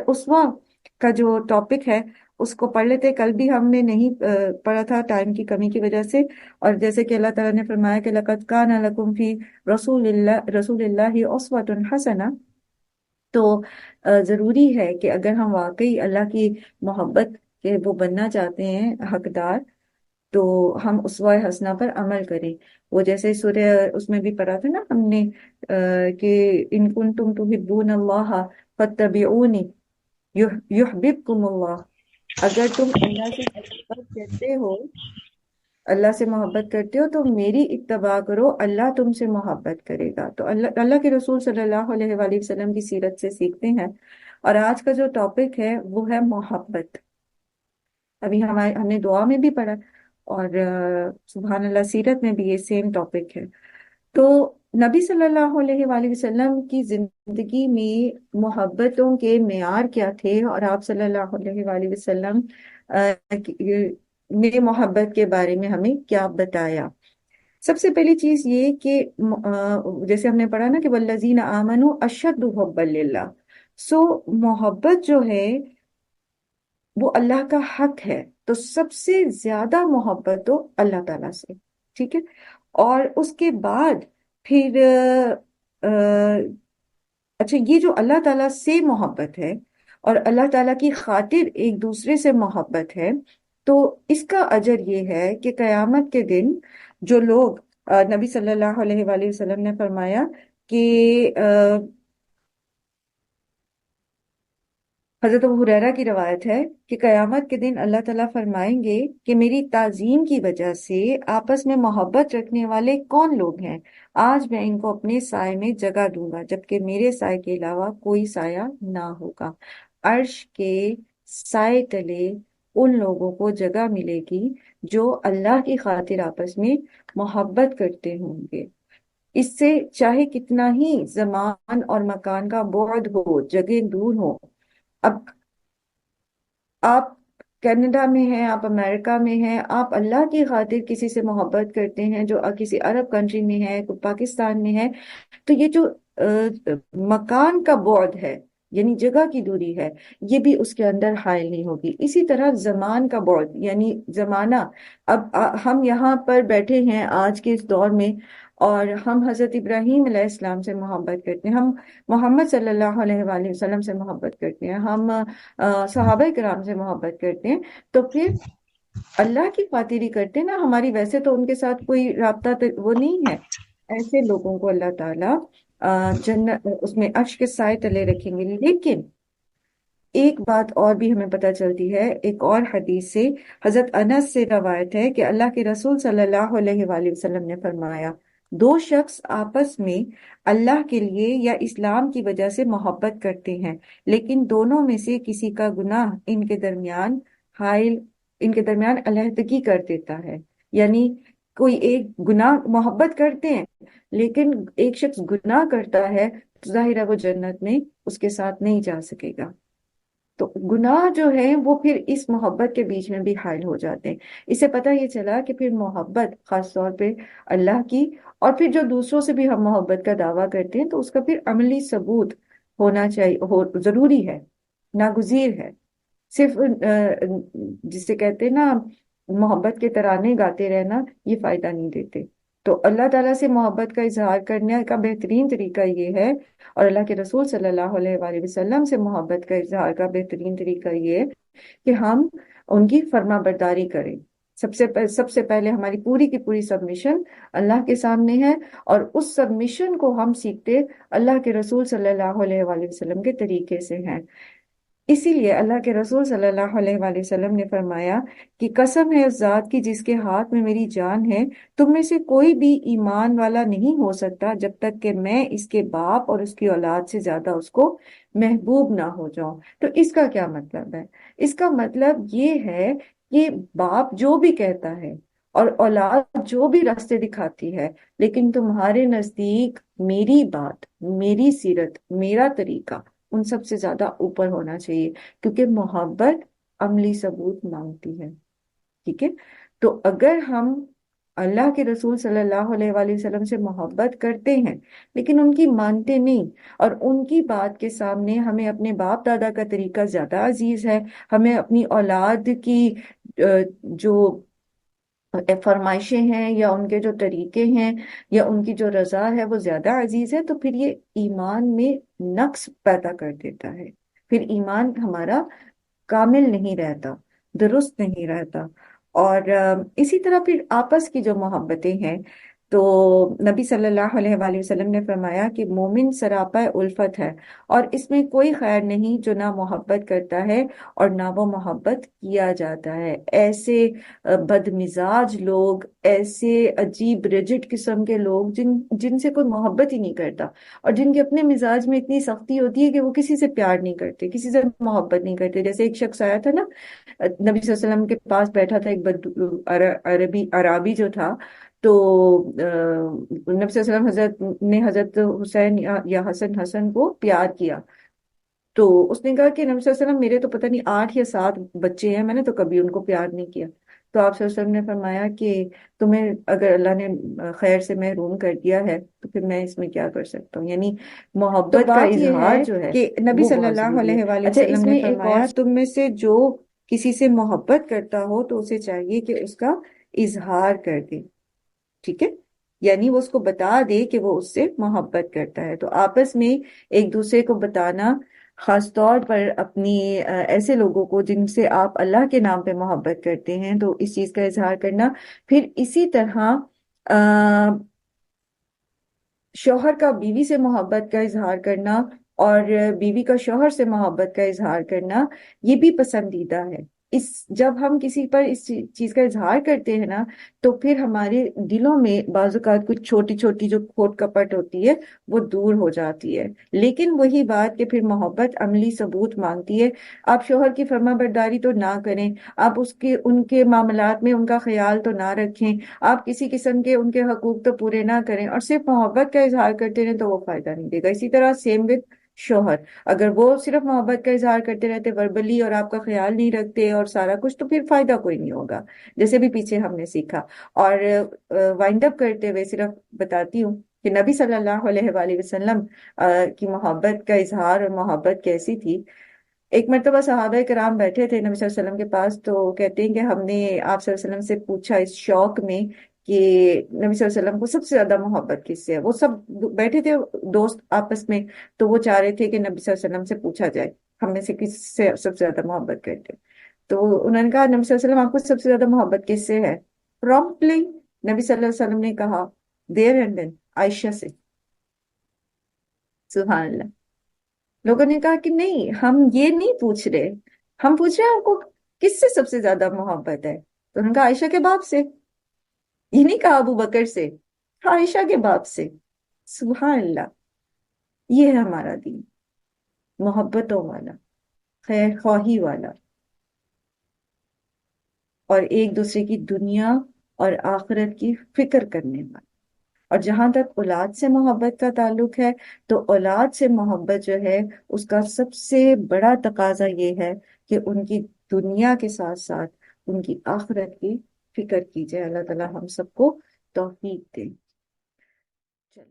اسوا کا جو ٹاپک ہے اس کو پڑھ لیتے. کل بھی ہم نے نہیں پڑھا تھا ٹائم کی کمی کی وجہ سے. اور جیسے کہ اللہ تعالیٰ نے فرمایا کہ لقد کان لکم فی رسول اللہ اسوۃ حسنہ. تو ضروری ہے کہ اگر ہم واقعی اللہ کی محبت کے وہ بننا چاہتے ہیں حقدار، تو ہم اسوہ حسنہ پر عمل کریں. وہ جیسے سورہ اس میں بھی پڑھا تھا نا ہم نے کہ ان کنتم تحبون اللہ فاتبعونی یحببکم اللہ. اگر تم اللہ سے محبت کرتے ہو، اللہ سے محبت کرتے ہو تو میری اتباع کرو، اللہ تم سے محبت کرے گا. تو اللہ کے رسول صلی اللہ علیہ وآلہ وسلم کی سیرت سے سیکھتے ہیں. اور آج کا جو ٹاپک ہے وہ ہے محبت. ابھی ہم نے دعا میں بھی پڑھا، اور سبحان اللہ سیرت میں بھی یہ سیم ٹاپک ہے. تو نبی صلی اللہ علیہ وآلہ وسلم کی زندگی میں محبتوں کے معیار کیا تھے، اور آپ صلی اللہ علیہ وآلہ وسلم نے محبت کے بارے میں ہمیں کیا بتایا. سب سے پہلی چیز یہ کہ جیسے ہم نے پڑھا نا کہ والذین آمنوا اشد حبا للہ. سو محبت جو ہے وہ اللہ کا حق ہے، تو سب سے زیادہ محبت تو اللہ تعالیٰ سے، ٹھیک ہے. اور اس کے بعد پھر اچھا یہ جو اللہ تعالیٰ سے محبت ہے اور اللہ تعالیٰ کی خاطر ایک دوسرے سے محبت ہے، تو اس کا اجر یہ ہے کہ قیامت کے دن جو لوگ نبی صلی اللہ علیہ وآلہ وسلم نے فرمایا کہ حضرت ابو ہریرہ کی روایت ہے کہ قیامت کے دن اللہ تعالیٰ فرمائیں گے کہ میری تعظیم کی وجہ سے آپس میں محبت رکھنے والے کون لوگ ہیں، آج میں ان کو اپنے سائے میں جگہ دوں گا جبکہ میرے سائے کے علاوہ کوئی سایہ نہ ہوگا. عرش کے سائے تلے ان لوگوں کو جگہ ملے گی جو اللہ کی خاطر آپس میں محبت کرتے ہوں گے. اس سے چاہے کتنا ہی زمان اور مکان کا بعد ہو، جگہ دور ہو. اب آپ کینیڈا میں ہیں، آپ امریکہ میں ہیں، آپ اللہ کی خاطر کسی سے محبت کرتے ہیں جو کسی عرب کنٹری میں ہے، کوئی پاکستان میں ہے، تو یہ جو مکان کا بعد ہے یعنی جگہ کی دوری ہے، یہ بھی اس کے اندر حائل نہیں ہوگی. اسی طرح زمان کا بعد یعنی زمانہ. اب ہم یہاں پر بیٹھے ہیں آج کے اس دور میں، اور ہم حضرت ابراہیم علیہ السلام سے محبت کرتے ہیں، ہم محمد صلی اللہ علیہ وآلہ وسلم سے محبت کرتے ہیں، ہم صحابہ کرام سے محبت کرتے ہیں. تو پھر اللہ کی خاطر ہی کرتے ہیں نا. ہماری ویسے تو ان کے ساتھ کوئی رابطہ وہ نہیں ہے. ایسے لوگوں کو اللہ تعالیٰ جنت اس میں عرش کے سائے تلے رکھیں گے. لیکن ایک بات اور بھی ہمیں پتہ چلتی ہے ایک اور حدیث سے. حضرت انس سے روایت ہے کہ اللہ کے رسول صلی اللہ علیہ وآلہ وسلم نے فرمایا، دو شخص آپس میں اللہ کے لیے یا اسلام کی وجہ سے محبت کرتے ہیں، لیکن دونوں میں سے کسی کا گناہ ان کے درمیان علیحدگی کر دیتا ہے. یعنی کوئی ایک گناہ محبت کرتے ہیں لیکن ایک شخص گناہ کرتا ہے تو ظاہر ہے وہ جنت میں اس کے ساتھ نہیں جا سکے گا. تو گناہ جو ہے وہ پھر اس محبت کے بیچ میں بھی حائل ہو جاتے ہیں. اس سے پتہ یہ چلا کہ پھر محبت خاص طور پہ اللہ کی، اور پھر جو دوسروں سے بھی ہم محبت کا دعویٰ کرتے ہیں تو اس کا پھر عملی ثبوت ہونا چاہیے، ضروری ہے، ناگزیر ہے. صرف جسے کہتے ہیں نا محبت کے ترانے گاتے رہنا، یہ فائدہ نہیں دیتے. تو اللہ تعالیٰ سے محبت کا اظہار کرنے کا بہترین طریقہ یہ ہے، اور اللہ کے رسول صلی اللہ علیہ وآلہ وسلم سے محبت کا اظہار کا بہترین طریقہ یہ ہے کہ ہم ان کی فرما برداری کریں. سب سے پہلے ہماری پوری کی پوری سبمیشن اللہ کے سامنے ہے، اور اس سبمیشن کو ہم سیکھتے اللہ کے رسول صلی اللہ علیہ وآلہ وسلم کے طریقے سے ہیں. اسی لیے اللہ کے رسول صلی اللہ علیہ وآلہ وسلم نے فرمایا کہ قسم ہے اس ذات کی جس کے ہاتھ میں میری جان ہے، تم میں سے کوئی بھی ایمان والا نہیں ہو سکتا جب تک کہ میں اس کے باپ اور اس کی اولاد سے زیادہ اس کو محبوب نہ ہو جاؤں. تو اس کا کیا مطلب ہے؟ اس کا مطلب یہ ہے کہ باپ جو بھی کہتا ہے اور اولاد جو بھی راستے دکھاتی ہے، لیکن تمہارے نزدیک میری بات، میری سیرت، میرا طریقہ ان سب سے زیادہ اوپر ہونا چاہیے، کیونکہ محبت عملی ثبوت مانگتی ہے. ٹھیک ہے. تو اگر ہم اللہ کے رسول صلی اللہ علیہ وآلہ وسلم سے محبت کرتے ہیں لیکن ان کی مانتے نہیں، اور ان کی بات کے سامنے ہمیں اپنے باپ دادا کا طریقہ زیادہ عزیز ہے، ہمیں اپنی اولاد کی جو فرمائشیں ہیں یا ان کے جو طریقے ہیں یا ان کی جو رضا ہے وہ زیادہ عزیز ہے، تو پھر یہ ایمان میں نقص پیدا کر دیتا ہے، پھر ایمان ہمارا کامل نہیں رہتا، درست نہیں رہتا۔ اور اسی طرح پھر آپس کی جو محبتیں ہیں، تو نبی صلی اللہ علیہ وآلہ وسلم نے فرمایا کہ مومن سراپا الفت ہے، اور اس میں کوئی خیر نہیں جو نہ محبت کرتا ہے اور نہ وہ محبت کیا جاتا ہے۔ ایسے بد مزاج لوگ، ایسے عجیب رجٹ قسم کے لوگ جن سے کوئی محبت ہی نہیں کرتا، اور جن کے اپنے مزاج میں اتنی سختی ہوتی ہے کہ وہ کسی سے پیار نہیں کرتے، کسی سے محبت نہیں کرتے۔ جیسے ایک شخص آیا تھا نا، نبی صلی اللہ علیہ وسلم کے پاس بیٹھا تھا ایک عربی جو تھا، تو نبی صلی اللہ علیہ وسلم نے حضرت حسین یا حسن کو پیار کیا، تو اس نے کہا کہ نبی صلی اللہ علیہ وسلم میرے تو پتہ نہیں 8 یا 7 بچے ہیں، میں نے تو کبھی ان کو پیار نہیں کیا۔ تو آپ صلی اللہ علیہ وسلم نے فرمایا کہ تمہیں اگر اللہ نے خیر سے محروم کر دیا ہے تو پھر میں اس میں کیا کر سکتا ہوں، یعنی تو محبت کا بات یہ ہے اظہار جو ہے کہ نبی وہ صلی بہت اللہ ضروری ہے۔ علیہ وآلہ اچھا، اس وسلم نے میں ایک اور، فرمایا، تم میں سے جو کسی سے محبت کرتا ہو تو اسے چاہیے کہ اس کا اظہار کر دے، ٹھیک ہے، یعنی وہ اس کو بتا دے کہ وہ اس سے محبت کرتا ہے۔ تو آپس میں ایک دوسرے کو بتانا، خاص طور پر اپنی ایسے لوگوں کو جن سے آپ اللہ کے نام پہ محبت کرتے ہیں، تو اس چیز کا اظہار کرنا۔ پھر اسی طرح شوہر کا بیوی سے محبت کا اظہار کرنا، اور بیوی کا شوہر سے محبت کا اظہار کرنا، یہ بھی پسندیدہ ہے۔ جب ہم کسی پر اس چیز کا اظہار کرتے ہیں نا، تو پھر ہمارے دلوں میں بعض اوقات کچھ چھوٹی چھوٹی جو کھوٹ کپٹ ہوتی ہے وہ دور ہو جاتی ہے۔ لیکن وہی بات کہ پھر محبت عملی ثبوت مانگتی ہے۔ آپ شوہر کی فرما برداری تو نہ کریں، آپ ان کے معاملات میں ان کا خیال تو نہ رکھیں، آپ کسی قسم کے ان کے حقوق تو پورے نہ کریں، اور صرف محبت کا اظہار کرتے رہیں تو وہ فائدہ نہیں دے گا۔ اسی طرح سیم وتھ شوہر، اگر وہ صرف محبت کا اظہار کرتے رہتے وربلی اور آپ کا خیال نہیں رکھتے اور سارا کچھ، تو پھر فائدہ کوئی نہیں ہوگا، جیسے بھی پیچھے ہم نے سیکھا۔ اور وائنڈ اپ کرتے ہوئے صرف بتاتی ہوں کہ نبی صلی اللہ علیہ وآلہ وسلم کی محبت کا اظہار اور محبت کیسی تھی۔ ایک مرتبہ صحابہ کرام بیٹھے تھے نبی صلی اللہ علیہ وسلم کے پاس، تو کہتے ہیں کہ ہم نے آپ صلی اللہ علیہ وسلم سے پوچھا اس شوق میں کہ نبی صلی اللہ علیہ وسلم کو سب سے زیادہ محبت کس سے ہے۔ وہ سب بیٹھے تھے دوست آپس میں، تو وہ چاہ رہے تھے کہ نبی صلی اللہ علیہ وسلم سے پوچھا جائے ہم میں سے کس سے سب سے زیادہ محبت کرتے ہیں۔ تو انہوں نے کہا نبی صلی اللہ علیہ وسلم آپ کو سب سے زیادہ محبت کس سے ہے؟ پرومپٹلی نبی صلی اللہ علیہ وسلم نے کہا دیر اینڈ دین عائشہ سے۔ سبحان اللہ۔ لوگوں نے کہا کہ نہیں، ہم یہ نہیں پوچھ رہے، ہم پوچھ رہے ہیں آپ کو کس سے سب سے زیادہ محبت ہے؟ تو انہوں نے کہا عائشہ کے باپ سے۔ یہ نہیں کہا ابو بکر سے، کہا عائشہ کے باپ سے۔ سبحان اللہ، یہ ہے ہمارا دین، محبتوں والا، خیر خواہی والا، اور ایک دوسرے کی دنیا اور آخرت کی فکر کرنے والا۔ اور جہاں تک اولاد سے محبت کا تعلق ہے، تو اولاد سے محبت جو ہے اس کا سب سے بڑا تقاضا یہ ہے کہ ان کی دنیا کے ساتھ ساتھ ان کی آخرت کی فکر کی جائے۔ اللہ تعالی ہم سب کو توفیق دے۔ چلیں۔